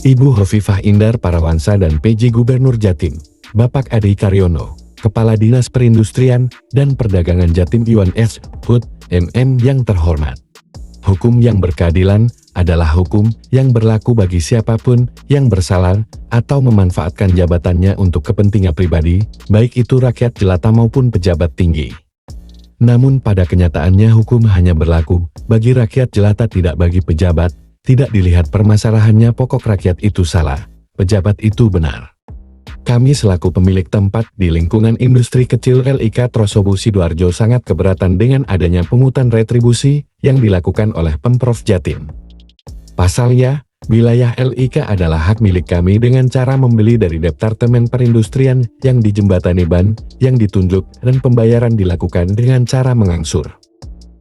Ibu Hovifah Indar Parawansa dan PJ Gubernur Jatim, Bapak Adi Karyono, Kepala Dinas Perindustrian dan Perdagangan Jatim Iwan S. Hud, MM yang terhormat. Hukum yang berkeadilan adalah hukum yang berlaku bagi siapapun yang bersalah atau memanfaatkan jabatannya untuk kepentingan pribadi, baik itu rakyat jelata maupun pejabat tinggi. Namun pada kenyataannya hukum hanya berlaku bagi rakyat jelata, tidak bagi pejabat. Tidak dilihat permasalahannya pokok rakyat itu salah, pejabat itu benar. Kami selaku pemilik tempat di lingkungan industri kecil LIK Trosobo Sidoarjo sangat keberatan dengan adanya pungutan retribusi yang dilakukan oleh Pemprov Jatim. Pasalnya, wilayah LIK adalah hak milik kami dengan cara membeli dari Departemen Perindustrian yang dijembatani ban, yang ditunjuk, dan pembayaran dilakukan dengan cara mengangsur.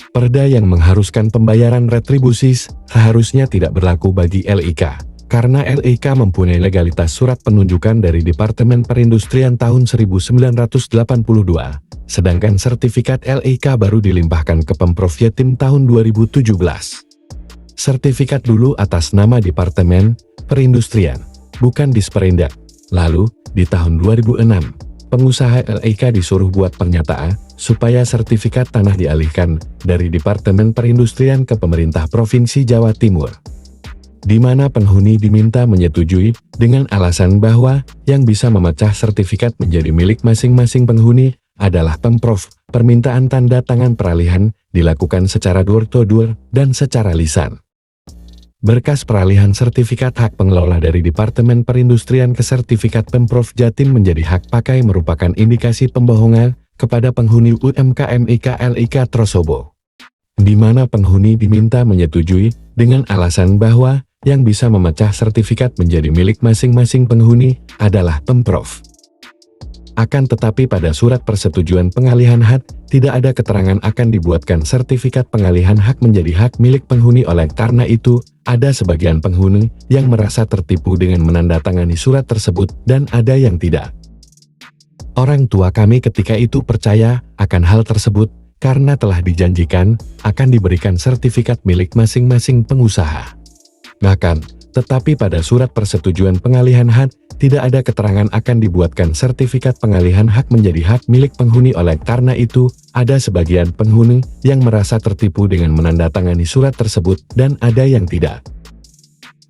Perda yang mengharuskan pembayaran retribusi seharusnya tidak berlaku bagi LIK, karena LIK mempunyai legalitas surat penunjukan dari Departemen Perindustrian tahun 1982, sedangkan sertifikat LIK baru dilimpahkan ke Pemprov Jatim tahun 2017. Sertifikat dulu atas nama Departemen Perindustrian, bukan Disperindak. Lalu, di tahun 2006, pengusaha LIK disuruh buat pernyataan supaya sertifikat tanah dialihkan dari Departemen Perindustrian ke pemerintah Provinsi Jawa Timur, di mana penghuni diminta menyetujui dengan alasan bahwa yang bisa memecah sertifikat menjadi milik masing-masing penghuni adalah Pemprov. Permintaan tanda tangan peralihan dilakukan secara door-to-door dan secara lisan. Berkas peralihan sertifikat hak pengelola dari Departemen Perindustrian ke sertifikat Pemprov Jatim menjadi hak pakai merupakan indikasi pembohongan kepada penghuni UMKM LIK Trosobo, di mana penghuni diminta menyetujui dengan alasan bahwa yang bisa memecah sertifikat menjadi milik masing-masing penghuni adalah Pemprov. Akan tetapi pada surat persetujuan pengalihan hak, tidak ada keterangan akan dibuatkan sertifikat pengalihan hak menjadi hak milik penghuni. Oleh karena itu, ada sebagian penghuni yang merasa tertipu dengan menandatangani surat tersebut dan ada yang tidak. Orang tua kami ketika itu percaya akan hal tersebut karena telah dijanjikan akan diberikan sertifikat milik masing-masing pengusaha. Bahkan, tetapi pada surat persetujuan pengalihan hak, tidak ada keterangan akan dibuatkan sertifikat pengalihan hak menjadi hak milik penghuni. Oleh karena itu, ada sebagian penghuni yang merasa tertipu dengan menandatangani surat tersebut dan ada yang tidak.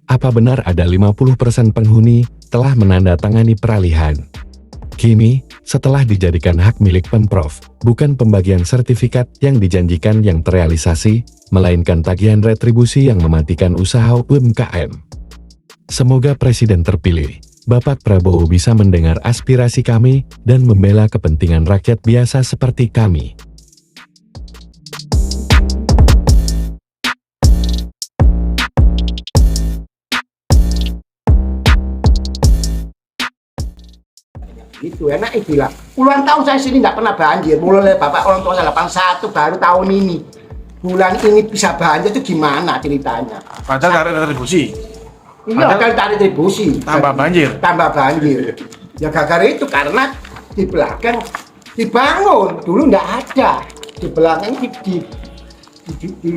Apa benar ada 50% penghuni telah menandatangani peralihan? Kini, setelah dijadikan hak milik Pemprov, bukan pembagian sertifikat yang dijanjikan yang terrealisasi, melainkan tagihan retribusi yang mematikan usaha UMKM. Semoga Presiden terpilih, Bapak Prabowo bisa mendengar aspirasi kami dan membela kepentingan rakyat biasa seperti kami. Itu enak bilang puluhan tahun saya sini nggak pernah banjir, mulai bapak orang tua saya 81 baru tahun ini bulan ini bisa banjir. Itu gimana ceritanya? Padahal tarik retribusi. Iya, kan tarik retribusi Tambah banjir. Ya gara-gara itu, karena di belakang dibangun dulu nggak ada, di belakang di